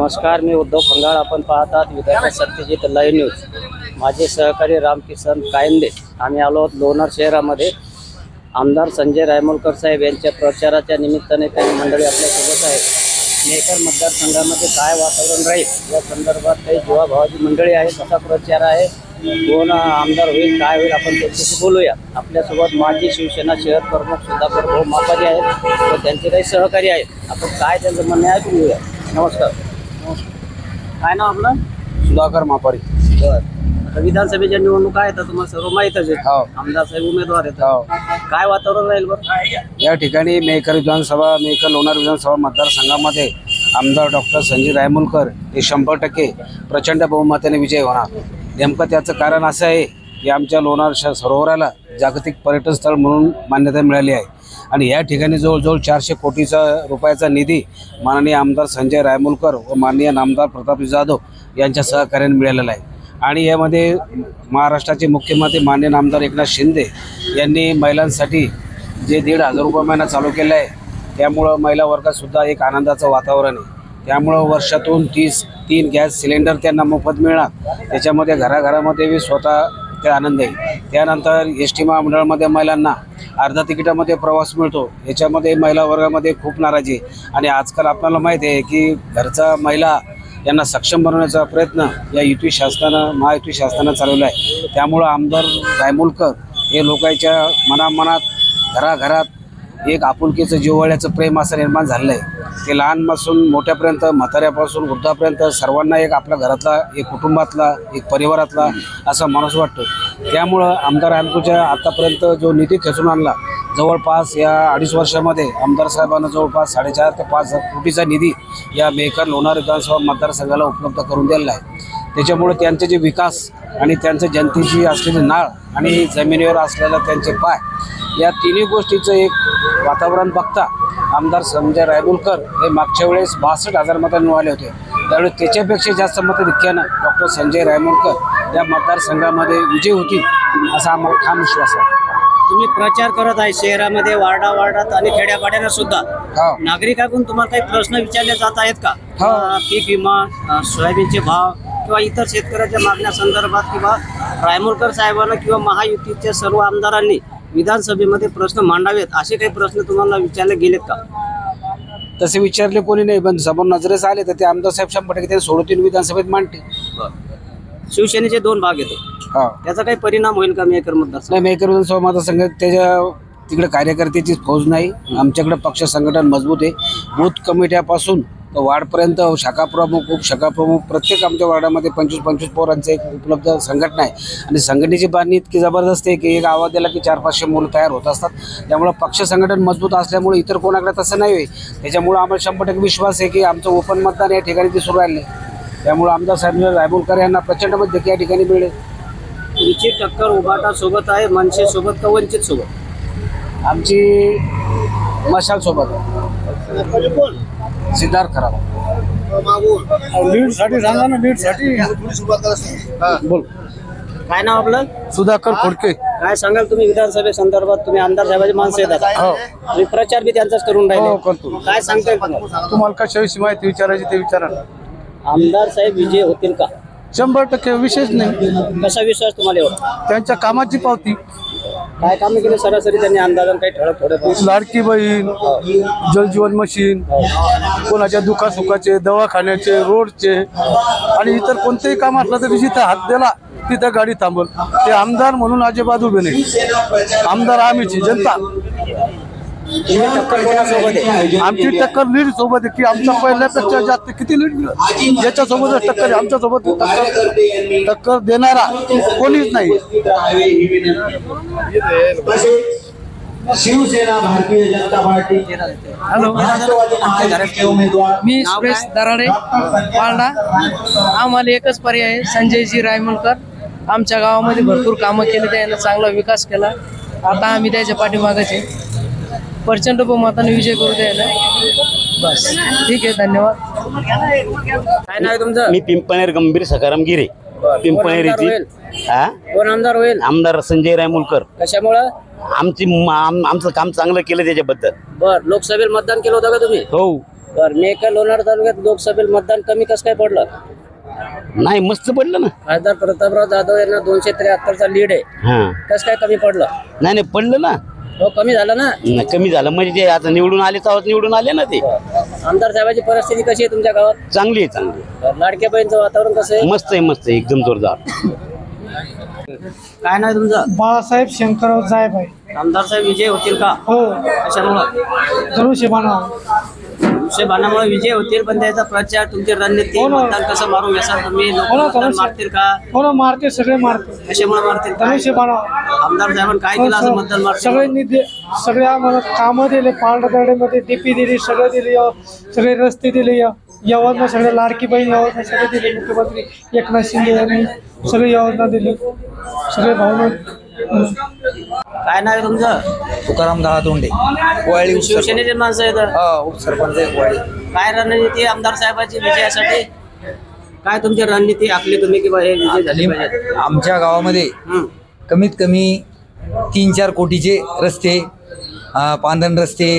नमस्कार, मी उद्धव खंगाळ. आपण पाहतात विदर्भ सत्यजित लाईव्ह न्यूज. माझे सहकारी रामकिसन कायंदे. आम्ही आलो आहोत लोणार शहरामध्ये. आमदार संजय रायमोलकर साहेब यांच्या प्रचाराच्या निमित्ताने काही मंडळी आपल्यासोबत आहेत. मेकर मतदारसंघामध्ये काय वातावरण राहील या संदर्भात काही जीवाभावाची मंडळी आहे. कसा प्रचार आहे, कोण आमदार होईल, काय होईल, आपण त्यांच्याशी बोलूया. आपल्यासोबत माजी शिवसेना शहर प्रमुख सुधाकर भाऊ मापारी आहेत व त्यांचे काही सहकारी आहेत. आपण काय त्यांचं म्हणणं आहे बोलूया. नमस्कार. काय नाव आपलं? सुधाकर मापारी. बरं, विधानसभेच्या निवडणुका आहेत, तुम्हाला सर्व माहीतच आहे. आमदार साहेब उमेदवार आहेत. काय वातावरण राहील बरं या ठिकाणी मेकर लोणार विधानसभा मतदारसंघामध्ये आमदार डॉक्टर संजय रायमोलकर हे 100% प्रचंड बहुमताने विजय होणार. नेमकं त्याचं कारण असं आहे की आमच्या लोणार सरोवराला जागतिक पर्यटन स्थळ म्हणून मान्यता मिळाली आहे आणि या ठिकाणी जवळजवळ 400 कोटी रुपयाचा निधी माननीय आमदार संजय रायमोलकर व माननीय नामदार प्रताप जाधव यांच्या सहकार्याने मिळालेला आहे. आणि यामध्ये महाराष्ट्राचे मुख्यमंत्री माननीय नामदार एकनाथ शिंदे यांनी महिलांसाठी जे 1,500 रुपये महिना चालू केलं आहे, त्यामुळं महिला वर्गातसुद्धा एक आनंदाचं वातावरण आहे. त्यामुळं वर्षातून 3 गॅस सिलेंडर त्यांना मोफत मिळणार. त्याच्यामध्ये घराघरामध्ये बी स्वतः ते आनंद आहे. त्यानंतर ST महामंडळामध्ये महिलांना अर्धा तिकिटामध्ये प्रवास मिळतो. याच्यामध्ये महिला वर्गामध्ये खूप नाराजी आहे. आणि आजकाल आपल्याला माहीत आहे की घरचा महिला यांना सक्षम बनवण्याचा प्रयत्न या महायुती शासनानं चालवला आहे. त्यामुळं आमदार रायमोलकर हे लोकांच्या मनामनात घराघरात एक आपुलकीचं जिव्हाळ्याचं प्रेम असं निर्माण झालेलं आहे. ते लहानपासून मोठ्यापर्यंत, म्हाताऱ्यापासून वृद्धापर्यंत सर्वांना एक आपल्या घरातला, एक कुटुंबातला, एक परिवारातला असा माणूस वाटतो. त्यामुळं आमदार रायमोलकरच्या आतापर्यंत जो निधी खेचून आणला, जवळपास या 2.5 वर्षामध्ये आमदार साहेबांना जवळपास 4.5 ते 5 कोटीचा निधी या मेकर लोणार विधानसभा मतदारसंघाला उपलब्ध करून दिलेला आहे. त्याच्यामुळे त्यांचे जे विकास आणि त्यांचं जनतेची असलेली नाळ आणि जमिनीवर असलेला त्यांचे पाय, या तिन्ही गोष्टीचं एक वातावरण बघता आमदार संजय रायमोलकर हे मागच्या वेळेस 62,000 मतांनी आले होते. त्यावेळेस त्याच्यापेक्षा जास्त मताधिक्यानं डॉक्टर संजय रायमोलकर या मतदारसंघामध्ये विजयी होतील असा आम्हाला ठाम विश्वास आहे. तुम्ही प्रचार करत आहे शहरामध्ये, वार्डात आणि खेड्यापाड्यांना सुद्धा. नागरिकांकडून तुम्हाला काही प्रश्न विचारले जात आहेत का? पीक विमा, सोयाबीनचे भाव किंवा इतर शेतकऱ्याच्या मागण्या संदर्भात, किंवा रायमोलकर साहेबांना किंवा महायुतीच्या सर्व आमदारांनी विधानसभेमध्ये प्रश्न मांडावेत, असे काही प्रश्न तुम्हाला विचारले गेलेत का? तसे विचारले कोणी नाही, पण समोर नजरेस आले तर ते आमदार साहेब 100% ते सोडतील, विधानसभेत मांडतील. शिवसेनेचे 2 भाग येतो, त्याचा काही परिणाम होईल का मेकर मतदारसंघ? नाही, मेकर विधानसभा मतदारसंघ त्याच्या तिकडे कार्यकर्त्याची फौज नाही. आमच्याकडे पक्ष संघटन मजबूत आहे. बूथ कमिट्यापासून तर वार्डपर्यंत शाखाप्रमुख, उपशाखाप्रमुख प्रत्येक आमच्या वार्डामध्ये 25-25 पोरांचं एक उपलब्ध संघटना आहे. आणि संघटनेची बांधणी इतकी जबरदस्त आहे की एक आवाज दिला की 400-500 मुलं तयार होत असतात. त्यामुळं पक्ष संघटन मजबूत असल्यामुळे इतर कोणाकडे तसं नाही होईल. त्याच्यामुळं आम्हाला 100% विश्वास आहे की आमचं ओपन मतदान या ठिकाणी ते सुरू राहिले. त्यामुळं आमदार साहेब रायमोलकर यांना प्रचंड मत या ठिकाणी मिळेल. तुमची टक्कर उभाटा सोबत आहे, मनसे सोबत का वंचित सोबत? आमची मशाल सोबत सिद्धार्थ खराब. लीडसाठी सांगा ना, लीडसाठी बोल. काय नाव आपलं? सुधाकर खोडके. काय सांगाल तुम्ही विधानसभे संदर्भात? तुम्ही आमदार साहेबांची माणसं येतात, तुम्ही प्रचार बी त्यांचाच करून राहिले. करतो. काय सांगताय तुम्हाला कशाविषयी माहिती विचारायची ते विचारा. आमदार साहेब विजय होतील का? 100% विशेष नाही. कसा विश्वास तुम्हाला एवढा? त्यांच्या कामाची पावती. काय कामे केले सरासरी त्यांनी अंदाजान काही ठळक थोडे? लाडकी बहीण, जलजीवन मशीन, कोणाच्या दुखासुखाचे, दवाखान्याचे, रोडचे आणि इतर कोणतेही काम असलं तरी जिथं हात दिला तिथं गाडी थांबल. ते आमदार म्हणून अजिबात उभे नाही. आमदार आम्हीची जनता. आमची टक्कर लीड सोबत आहे की आमच्या पहिल्यापेक्षा जास्त किती लीड, याच्यासोबतच टक्कर आहे. आमच्यासोबत टक्कर देणारा कोणीच नाही. शिवसेना, भारतीय जनता पार्टी. हॅलो, मी सुरेश दराडे पालडा. आम्हाला एकच पर्याय आहे, संजयजी रायमोलकर. आमच्या गावामध्ये भरपूर कामं केली, त्यानं चांगला विकास केला. आता आम्ही त्याच्या पाठीमागच आहे. प्रचंड बहुमताने विजय करू द्यायला. बस, ठीक आहे, धन्यवाद. काय नाव आहे तुमचं? मी पिंपळनेर गंभीर सखाराम गिरे, पिंपळनेरीची. कोण आमदार होईल? आमदार संजय रायमोलकर. कशामुळं? आमचं काम चांगलं केलं त्याच्याबद्दल. बर, लोकसभेला मतदान केलं होतं का तुम्ही? हो. बरं मेकर लोणार तालुक्यात लोकसभेला मतदान कमी कसं काय पडलं? नाही मस्त पडलं ना. खासदार प्रतापराव जाधव यांना 273चा लीड आहे. हा कसं काय कमी पडलं? नाही पडलं ना. हो कमी झालं ना. कमी झालं म्हणजे ते आता निवडून आले तेव्हा निवडून आले ना ते. आमदार साहेबांची परिस्थिती कशी आहे तुमच्या गावात? चांगली आहे चांगली आहे. लाडक्या बहिणीचं वातावरण कसं आहे? मस्त आहे एकदम जोरदार. काय नाही तुमचं? बाळासाहेब शंकरराव जायभाई. आमदार साहेब विजय होतील का? हो कशामुळं? धनुष्यबाणा. बाणामुळे विजय होतील पण त्याचा प्रचार तुमची रणनीती हो ना. मतदान कसं मारून घ्याल तुम्ही? लोक हो ना, मतदान धनुष्य. मारतील का? हो ना मारते सगळे मारते. कशामुळे मारतील? काय? धनुष्यबाणा. आमदार साहेबांनी काय केलं असं मतदान मारतील? सगळे निधी सगळे आम्हाला कामं दिले. पांढरदरेमध्ये डीपी दिली, सगळे दिले. सगळे रस्ते दिले. यवतमाळ सगळे लाडकी बहीण यवतमाळ सगळे दिले. मुख्यमंत्री एकनाथ शिंदे यांनी सगळे योजना दिली. सगळे भावना. काय नाव आहे तुमचं? तुकाराम दहातोंडे वाळी शिवसेनेचे माणसं आहेत. उपसरपंच एक वाळी. काय रणनीती आहे आमदार साहेबांची विजयासाठी? काय तुमची रणनीती आखली तुम्ही की बा हे विजय झाले पाहिजे? आमच्या गावामध्ये कमीत कमी 3-4 कोटीचे रस्ते, पांधन रस्ते,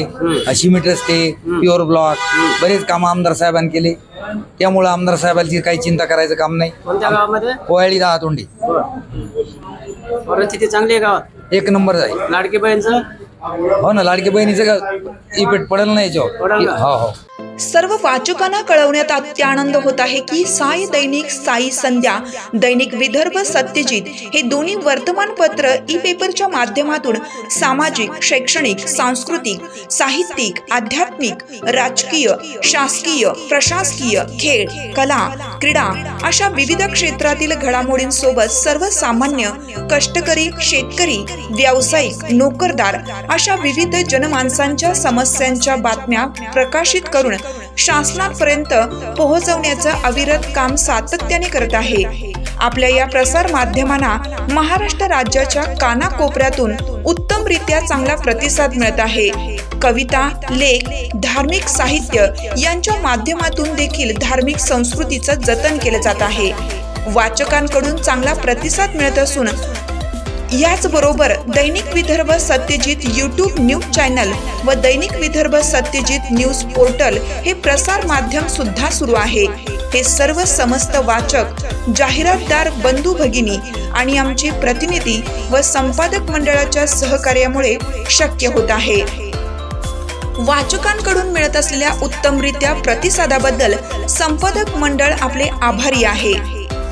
सिमेंट रस्ते, प्युअर ब्लॉक बरेच कामं आमदार साहेबांनी केले. त्यामुळं आमदार साहेबांची काही चिंता करायचं काम नाही. कोणत्या गावामध्ये? वाळी दहातोंडे. परिस्थिती चांगली आहे गावात? 1 नंबर आहे. लाडकी बहीणचं? हो ना, लाडकी बहिणीचं का इफेक्ट पडेल नाही याच्यावर. हो हो. सर्व वाचकांना कळवण्यात अत्यानंद होत आहे की साई दैनिक, साई संध्या, दैनिक विदर्भ सत्यजित हे दोन्ही वर्तमानपत्र ई पेपरच्या माध्यमातून सामाजिक, शैक्षणिक, सांस्कृतिक, साहित्यिक, आध्यात्मिक, राजकीय, शासकीय, प्रशासकीय, खेळ, कला, क्रीडा अशा विविध क्षेत्रातील घडामोडींसोबत सर्वसामान्य, कष्टकरी, शेतकरी, व्यावसायिक, नोकरदार अशा विविध जनमानसांच्या समस्यांच्या बातम्या प्रकाशित करून शासनापर्यंत पोहोचवण्याचं अविरत काम सातत्याने करत आहे. आपल्या या प्रसार माध्यमांना महाराष्ट्र राज्याच्या कानाकोपऱ्यातून उत्तमरित्या चांगला प्रतिसाद मिळत आहे. कविता, लेख, धार्मिक साहित्य यांच्या माध्यमातून देखील धार्मिक संस्कृतीचं जतन केलं जात आहे. वाचकांकडून चांगला प्रतिसाद मिळत असून याचबरोबर दैनिक Vidarbha Satyajit YouTube news channel व दैनिक विदर्भ सत्यजित न्यूज पोर्टल हे प्रसार माध्यम सुद्धा सुरू आहे. हे सर्व समस्त वाचक, जाहिरातदार बंधू भगिनी आणि आमचे प्रतिनिधी व संपादक मंडळाच्या सहकार्यामुळे शक्य होत आहे. वाचकांकडून मिळत असलेल्या उत्तमरित्या प्रतिसादाबद्दल संपादक मंडळ आपले आभारी आहे.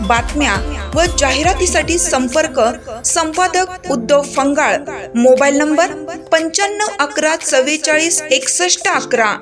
बातम्या व जाहिरातीसाठी संपर्क संपादक उद्धव फंगाळ, मोबाईल नंबर 95 11 44 61 11.